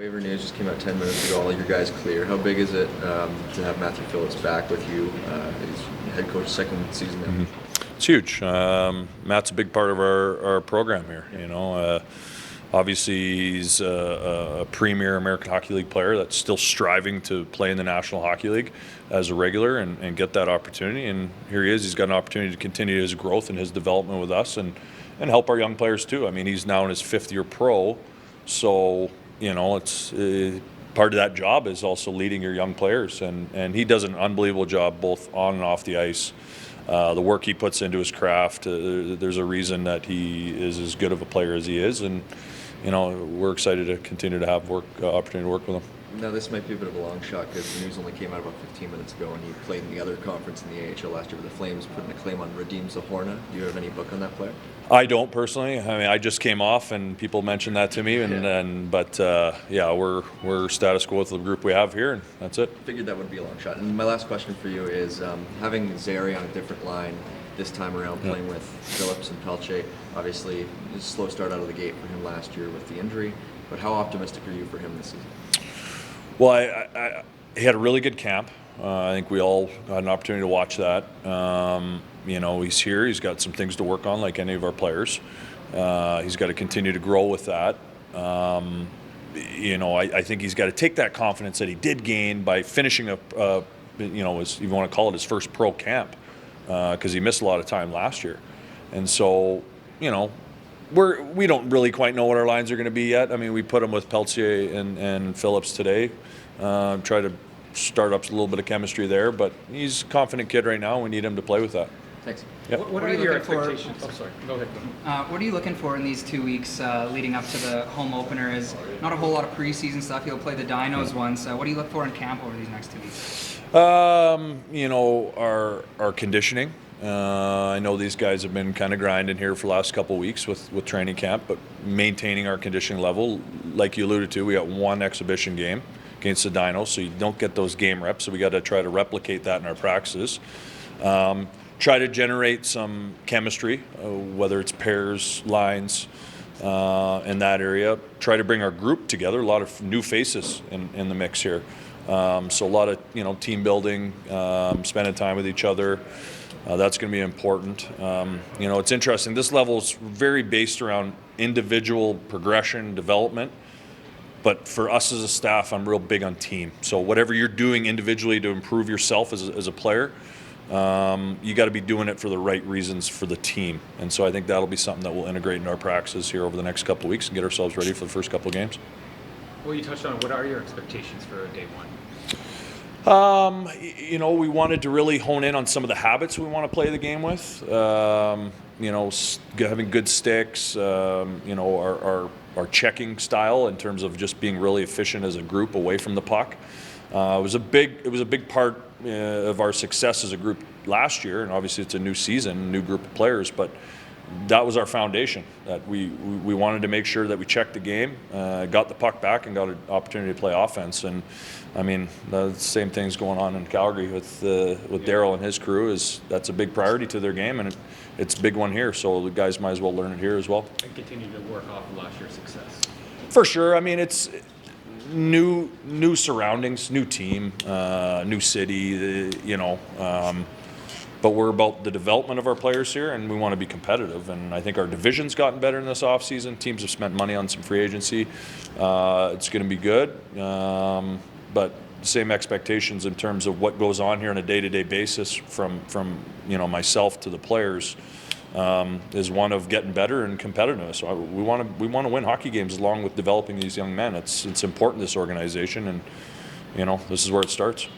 Waiver news just came out 10 minutes ago. All your guys clear. How big is it to have Matthew Phillips back with you? He's head coach second season now. It's huge. Matt's a big part of our program here. Obviously he's a premier American Hockey League player that's still striving to play in the National Hockey League as a regular and get that opportunity. And here he is. He's got an opportunity to continue his growth and his development with us and help our young players too. I mean, he's now in his fifth year pro, so it's part of that job is also leading your young players, and he does an unbelievable job both on and off the ice. The work he puts into his craft, there's a reason that he is as good of a player as he is, and we're excited to continue to have opportunity to work with him. Now, this might be a bit of a long shot because the news only came out about 15 minutes ago, and he played in the other conference in the AHL last year with the Flames, putting a claim on Radim Zahorna. Do you have any book on that player? I don't personally. I mean, I just came off, and people mentioned that to me, but we're status quo with the group we have here, and that's it. Figured that would be a long shot. And my last question for you is having Zary on a different line this time around, playing with Phillips and Pelche. Obviously, a slow start out of the gate for him last year with the injury, but how optimistic are you for him this season? Well, he had a really good camp. I think we all had an opportunity to watch that. He's here. He's got some things to work on, like any of our players. He's got to continue to grow with that. I think he's got to take that confidence that he did gain by finishing if you want to call it his first pro camp, because he missed a lot of time last year. And so, we don't really quite know what our lines are going to be yet. I mean, we put him with Peltier and Phillips today. Try to start up a little bit of chemistry there, but he's a confident kid right now. We need him to play with that. Thanks. Yep. What are your expectations? Oh, sorry. Go ahead. What are you looking for in these 2 weeks leading up to the home opener? Is not a whole lot of preseason stuff. You'll play the Dinos once. What do you look for in camp over these next 2 weeks? Our conditioning. I know these guys have been kind of grinding here for the last couple of weeks with training camp, but maintaining our conditioning level. Like you alluded to, we got one exhibition game against the Dinos, so you don't get those game reps, so we got to try to replicate that in our practices. Try to generate some chemistry, whether it's pairs, lines, in that area. Try to bring our group together. A lot of new faces in the mix here. So a lot of team building, spending time with each other. That's going to be important. It's interesting. This level is very based around individual progression, development. But for us as a staff, I'm real big on team. So whatever you're doing individually to improve yourself as a player, you got to be doing it for the right reasons for the team. And so I think that'll be something that we'll integrate into our practices here over the next couple of weeks and get ourselves ready for the first couple of games. Well, you touched on what are your expectations for day one? We wanted to really hone in on some of the habits we want to play the game with. Having good sticks, our checking style in terms of just being really efficient as a group away from the puck. It was a big part of our success as a group last year, and obviously it's a new season, new group of players, but that was our foundation, that we wanted to make sure that we checked the game, got the puck back, and got an opportunity to play offense. And I mean, the same thing's going on in Calgary with Darryl and his crew. That's a big priority to their game, and it's a big one here. So the guys might as well learn it here as well. And continue to work off of last year's success. For sure. I mean, it's new surroundings, new team, new city. But we're about the development of our players here, and we want to be competitive. And I think our division's gotten better in this offseason. Teams have spent money on some free agency. It's going to be good. But same expectations in terms of what goes on here on a day-to-day basis from myself to the players is one of getting better and competitiveness. So we want to win hockey games along with developing these young men. It's important, this organization, and this is where it starts.